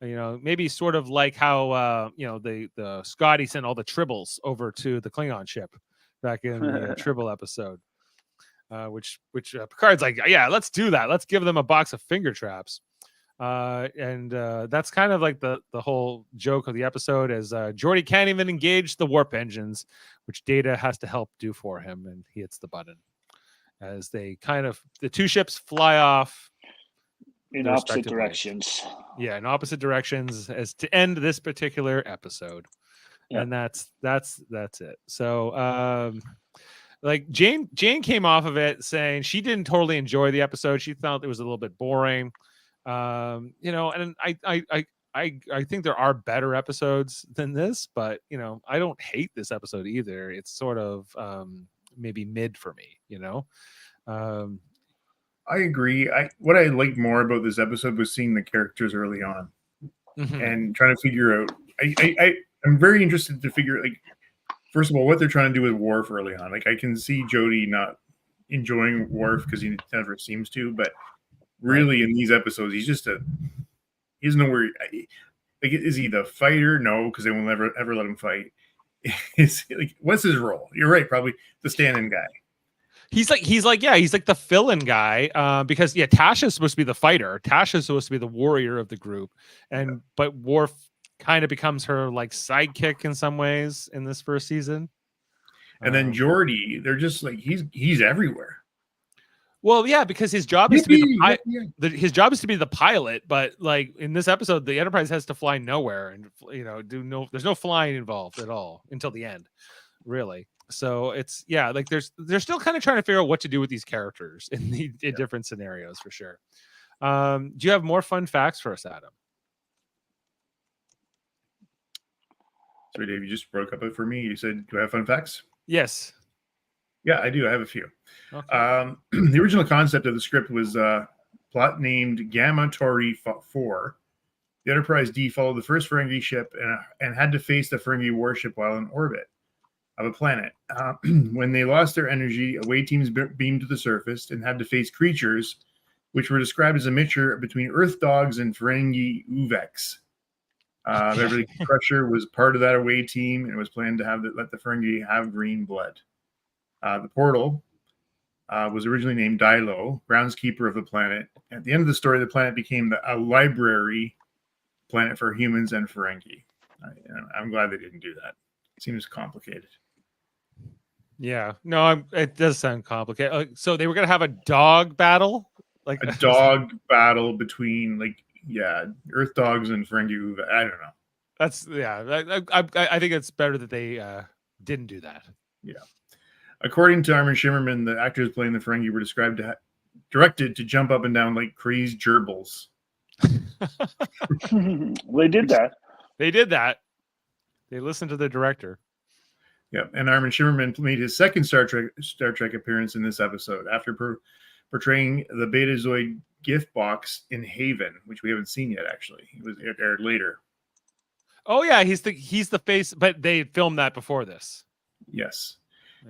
Maybe sort of like how, the Scotty sent all the tribbles over to the Klingon ship back in the Tribble episode. which Picard's like, yeah, let's do that. Let's give them a box of finger traps. And that's kind of like the whole joke of the episode, as Jody can't even engage the warp engines, which Data has to help do for him, and he hits the button as the two ships fly off in their opposite respective ways. directions. Yeah, in opposite directions, as to end this particular episode. Yeah. And that's it. So like Jane came off of it saying she didn't totally enjoy the episode. She felt it was a little bit boring. And I think there are better episodes than this, but I don't hate this episode either. It's sort of maybe mid for me. I agree. What I liked more about this episode was seeing the characters early on and trying to figure out. I'm very interested to figure, like, first of all, what they're trying to do with Worf early on. Like, I can see Jody not enjoying Worf because he never seems to, but really in these episodes, he doesn't know where. Like, is he the fighter? No, because they will never ever let him fight. Is like, what's his role? You're right, probably the stand-in guy. He's like the fill-in guy, because Tasha's supposed to be the fighter. Tasha's supposed to be the warrior of the group, but Worf kind of becomes her like sidekick in some ways in this first season. And then Jody, they're just like he's everywhere. Well, yeah, because his job is to be his job is to be the pilot, but like in this episode, the Enterprise has to fly nowhere, and there's no flying involved at all until the end, really. So it's like they're still kind of trying to figure out what to do with these characters in different scenarios for sure. Do you have more fun facts for us, Adam? Sorry, Dave, you just broke up it for me. You said, do I have fun facts? Yes. Yeah, I do. I have a few. Okay. The original concept of the script was plot named Gamma Tauri 4. The Enterprise D followed the first Ferengi ship and had to face the Ferengi warship while in orbit of a planet. When they lost their energy, away teams beamed to the surface and had to face creatures which were described as a mixture between Earth dogs and Ferengi Uvex. Beverly Crusher was part of that away team and was planned to let the Ferengi have green blood. The portal was originally named Dilo, groundskeeper of the planet. At the end of the story, the planet became a library planet for humans and Ferengi. I'm glad they didn't do that. It seems complicated. Yeah, no, it does sound complicated. So they were going to have a dog battle, like a dog battle between Earth dogs and Ferengi. I don't know. That's I think it's better that they didn't do that. Yeah. According to Armin Shimmerman, the actors playing the Ferengi were directed to jump up and down like crazed gerbils. Well, they did that. They did that. They listened to the director. Yeah, and Armin Shimmerman made his second Star Trek appearance in this episode after portraying the Betazoid gift box in Haven, which we haven't seen yet. Actually, it aired later. Oh yeah, he's the face, but they filmed that before this. Yes.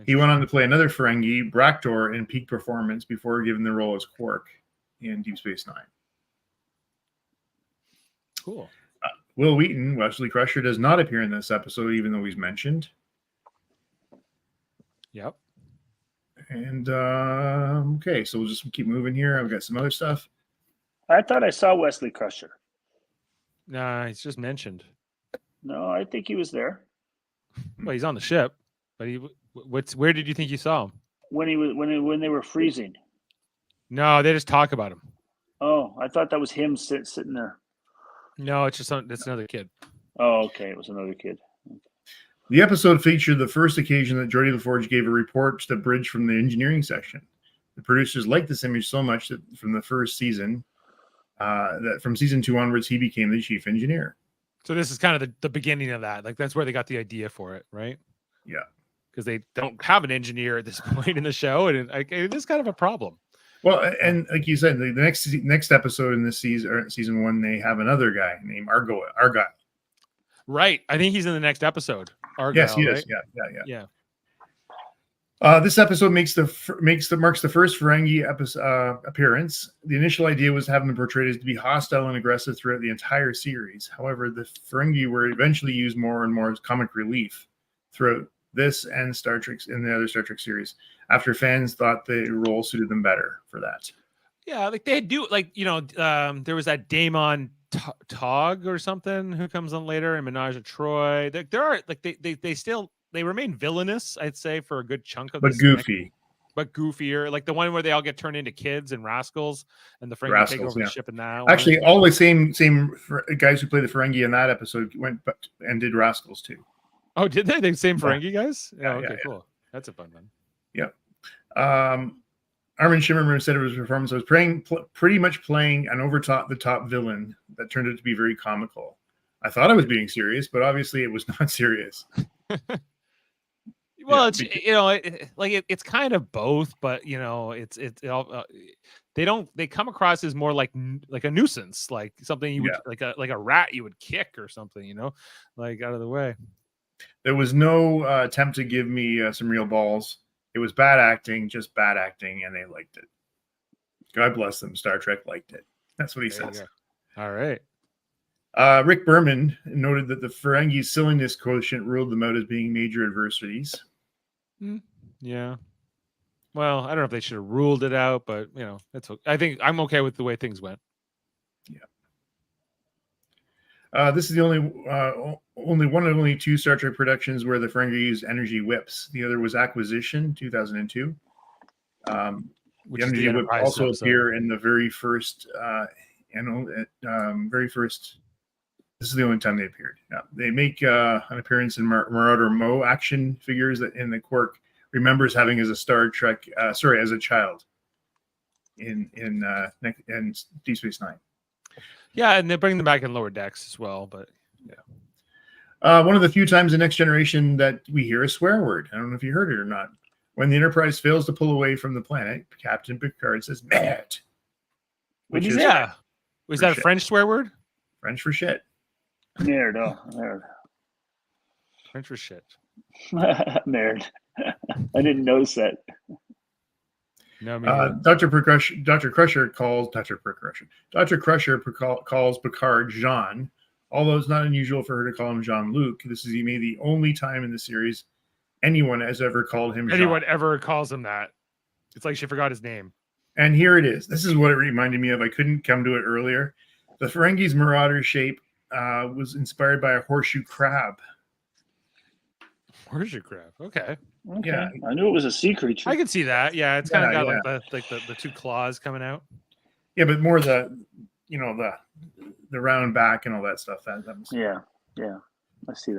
He went on to play another Ferengi, Bractor, in peak performance before given the role as Quark in Deep Space Nine. Cool. Will Wheaton, Wesley Crusher, does not appear in this episode, even though he's mentioned. Yep. And okay, so we'll just keep moving here. I've got some other stuff. I thought I saw Wesley Crusher. Nah, he's just mentioned. No, I think he was there. Well, he's on the ship, but where did you think you saw him? When they were freezing. No, they just talk about him. Oh, I thought that was him sitting there. No, it's another kid. Oh, okay, it was another kid. The episode featured the first occasion that Geordi LaForge gave a report to the bridge from the engineering section. The producers liked this image so much that from the first season, that from season 2 onwards, he became the chief engineer. So this is kind of the beginning of that. Like that's where they got the idea for it, right? Yeah. Because they don't have an engineer at this point in the show, and it is kind of a problem. Well, and like you said, the next episode in this season 1, they have another guy named Argyle. Right. I think he's in the next episode. Argyle, yes, he right? is. Yeah. This episode marks the first Ferengi appearance. The initial idea was having them portrayed as to be hostile and aggressive throughout the entire series. However, the Ferengi were eventually used more and more as comic relief throughout this and Star Trek in the other Star Trek series after fans thought the role suited them better for that. Yeah, like they do, like, there was that Damon Tog or something who comes on later in Menage a Troy. There are like they remain villainous, I'd say, for a good chunk of But this goofy. but goofier, like the one where they all get turned into kids and Rascals, and the Ferengi take Rascals, over yeah. the ship in that one. Actually, all the same guys who played the Ferengi in that episode went and did Rascals too. Oh, did they? The same Ferengi guys? Yeah, Okay, yeah. cool. That's a fun one. Yeah. Armin Shimmerman said of his performance, I was pretty much playing an over-the-top villain that turned out to be very comical. I thought I was being serious, but obviously it was not serious. Well, Yeah, it's kind of both, but they come across as more like a nuisance, like something you would like a rat you would kick or something, like out of the way. There was no attempt to give me some real balls. It was bad acting, just bad acting, and they liked it. God bless them. Star Trek liked it. That's what he says. All right. Rick Berman noted that the Ferengi's silliness quotient ruled them out as being major adversities. Yeah. Well, I don't know if they should have ruled it out, but it's okay. I think I'm okay with the way things went. Yeah. This is the only one of only two Star Trek productions where the Ferengi used energy whips. The other was Acquisition, 2002. The energy whip also appear in the very first This is the only time they appeared. Yeah. They make an appearance in Marauder Mo action figures that in the Quark remembers having as a Star Trek, as a child in Deep Space Nine. Yeah, and they bring them back in Lower Decks as well, but one of the few times in Next Generation that we hear a swear word. I don't know if you heard it or not. When the Enterprise fails to pull away from the planet, Captain Picard says "mad," which is is that a French swear word? French for shit. Nerd. French for shit. Nerd. I didn't notice that. No, Dr. Crusher calls Picard Jean, although it's not unusual for her to call him Jean-Luc. This is maybe the only time in the series anyone has ever called him Jean. Anyone ever calls him that. It's like she forgot his name. And here it is. This is what it reminded me of. I couldn't come to it earlier. The Ferengi's Marauder shape was inspired by a horseshoe crab. Horseshoe crab. Okay. Yeah, I knew it was a sea creature. I can see that. Yeah, it's kind of got like the two claws coming out. Yeah, but more the round back and all that stuff. That was... Yeah, I see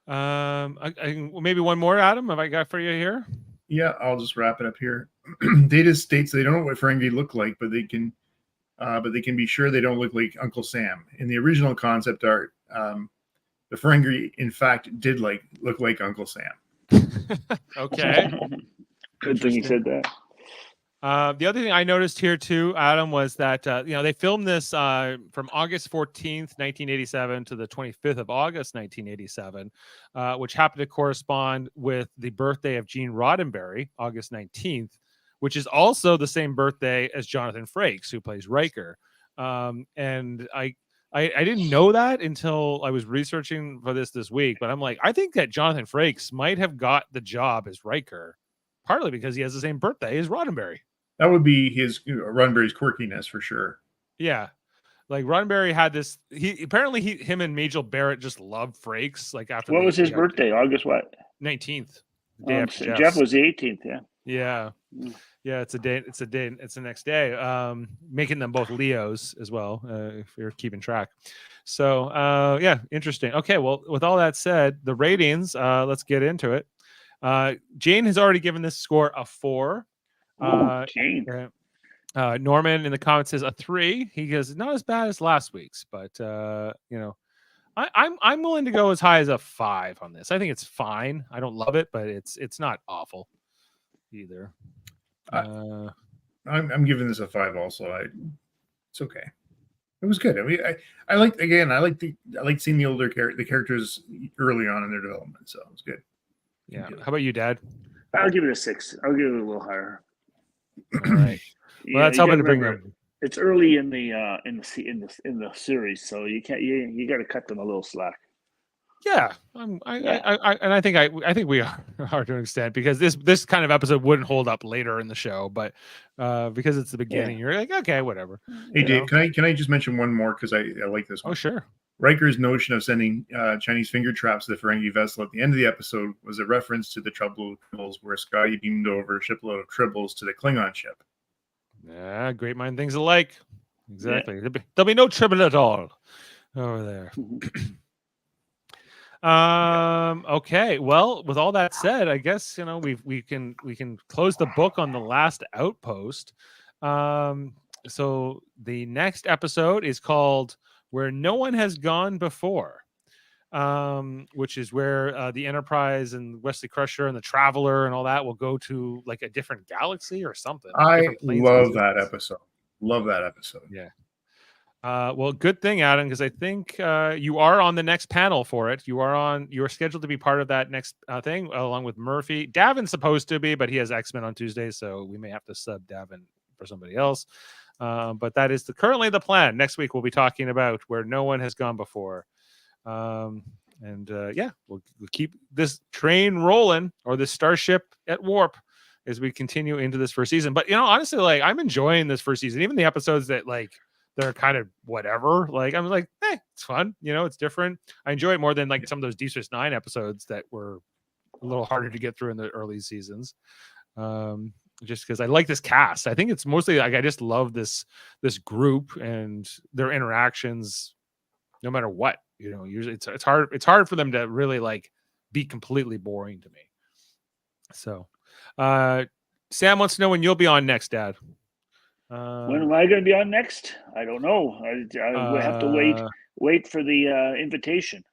that. Maybe one more, Adam. Have I got for you here? Yeah, I'll just wrap it up here. Data states they don't know what Ferengi look like, but they can be sure they don't look like Uncle Sam. In the original concept art, the Ferengi, in fact, did look like Uncle Sam. Okay. Good thing you said that. The other thing I noticed here too, Adam, was that they filmed this from August 14th, 1987 to the 25th of August, 1987, which happened to correspond with the birthday of Gene Roddenberry, August 19th, which is also the same birthday as Jonathan Frakes, who plays Riker. And I didn't know that until I was researching for this week, but I'm like, I think that Jonathan Frakes might have got the job as Riker, partly because he has the same birthday as Roddenberry. That would be his Roddenberry's quirkiness for sure. Yeah. Like Roddenberry had this, him and Majel Barrett just loved Frakes. Like after what was his birthday? August what? 19th. The day after Jeff was the 18th. Yeah. Yeah. Yeah, it's the next day. Making them both Leos as well, if you're keeping track. So yeah, interesting. Okay, well, with all that said, the ratings, let's get into it. Jane has already given this score a 4. Jane. Norman in the comments says a 3. He goes, not as bad as last week's, but I'm willing to go as high as a 5 on this. I think it's fine. I don't love it, but it's not awful either. I'm giving this a 5 also. It's okay. It was good. I mean, I like seeing the older characters early on in their development, so it was good. Yeah. How about you, Dad? I'll give it a 6. I'll give it a little higher. All right. Well, that's helping to bring them. It's early in the series, so you got to cut them a little slack. Yeah, I think we are to an extent, because this kind of episode wouldn't hold up later in the show, but because it's the beginning, you're like, okay, whatever. Hey, Dave, can I just mention one more, because I like this one? Oh, sure. Riker's notion of sending Chinese finger traps to the Ferengi vessel at the end of the episode was a reference to the Trouble with Tribbles, where Scotty beamed over a shipload of tribbles to the Klingon ship. Yeah, great mind things alike. Exactly. Yeah. There'll be no tribble at all over there. Okay. Well, with all that said, I guess we can close the book on the Last Outpost. So the next episode is called Where No One Has Gone Before, which is where the Enterprise and Wesley Crusher and the Traveler and all that will go to like a different galaxy or something. I love that episode. Love that episode. Yeah. Well, good thing, Adam, because I think you are on the next panel for it. You're scheduled to be part of that next thing along with Murphy. Davin's supposed to be, but he has X-Men on Tuesday, so we may have to sub Davin for somebody else. But that is currently the plan. Next week we'll be talking about Where No One Has Gone Before. We'll keep this train rolling, or this starship at warp, as we continue into this first season. But honestly, like, I'm enjoying this first season, even the episodes that like they're kind of whatever. Like, I'm like, it's fun. It's different. I enjoy it more than like some of those Deep Space Nine episodes that were a little harder to get through in the early seasons. Just because I like this cast. I think it's mostly like I just love this group and their interactions, no matter what. Usually it's hard for them to really like be completely boring to me. So, Sam wants to know when you'll be on next, Dad. When am I going to be on next? I don't know. I will have to wait for the invitation.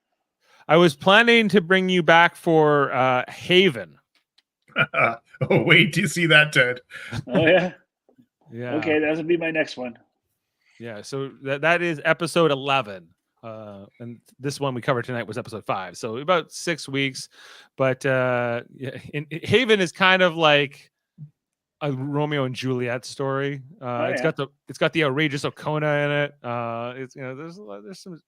I was planning to bring you back for Haven. Wait till you see that, Ted. Oh yeah. Yeah. Okay, that'll be my next one. Yeah. So that is episode 11. And this one we covered tonight was episode 5. So about 6 weeks. But Haven is kind of like a Romeo and Juliet story. It's got the outrageous Okona in it. It's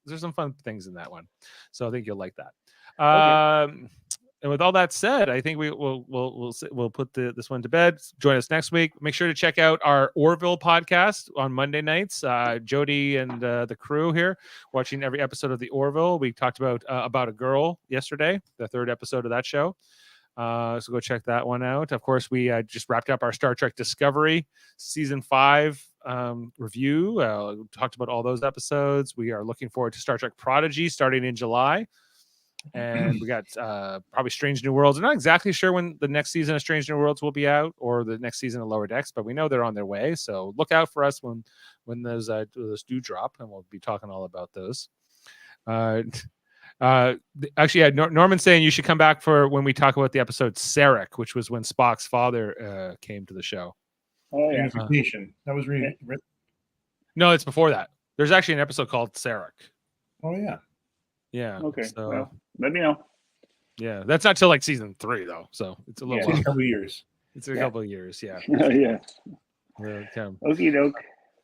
there's some fun things in that one. So I think you'll like that. Okay. And with all that said, I think we'll put this one to bed. Join us next week. Make sure to check out our Orville podcast on Monday nights. Jody and the crew here watching every episode of the Orville. We talked about a girl yesterday, the 3rd episode of that show. So go check that one out. Of course, we just wrapped up our Star Trek Discovery season 5 review. We talked about all those episodes. We are looking forward to Star Trek Prodigy starting in July. And we got probably Strange New Worlds. I'm not exactly sure when the next season of Strange New Worlds will be out, or the next season of Lower Decks, but we know they're on their way. So look out for us when those do drop, and we'll be talking all about those. Norman's saying you should come back for when we talk about the episode Sarek, which was when Spock's father came to the show. Oh yeah, that was really. No, it's before that. There's actually an episode called Sarek. Oh yeah. Yeah. Okay. So, well, let me know. Yeah, that's not till like season 3 though, so it's a little. It's a couple of years. It's a couple of years. Yeah. Yeah. Okie doke.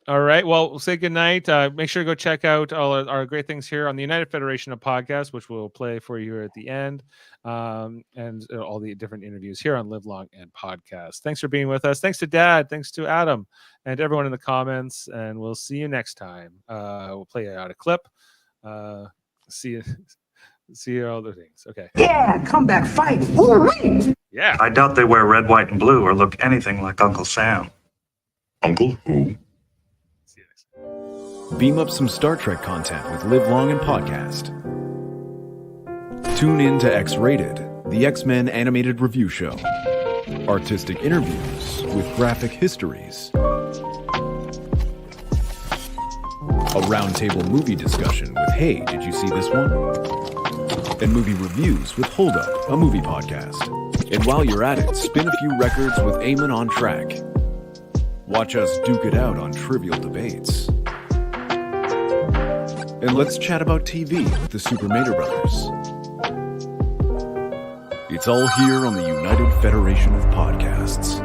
All right. Well, we'll say good night. Make sure to go check out all our great things here on the United Federation of Podcasts, which we'll play for you at the end, and all the different interviews here on Live Long and Podcast. Thanks for being with us. Thanks to Dad. Thanks to Adam and everyone in the comments. And we'll see you next time. We'll play out a clip. See you all the things. Okay. Yeah, come back fighting. Woo-wee. Yeah. I doubt they wear red, white, and blue or look anything like Uncle Sam. Uncle who? See you next time. Beam up some Star Trek content with Live Long and Podcast. Tune in to X-Rated, the X-Men animated review show. Artistic interviews with graphic histories. A roundtable movie discussion with Hey, did you see this one? And movie reviews with Hold Up, a movie podcast. And while you're at it, spin a few records with Eamon on Track. Watch us duke it out on trivial debates. And let's chat about TV with the Super Mater Brothers. It's all here on the United Federation of Podcasts.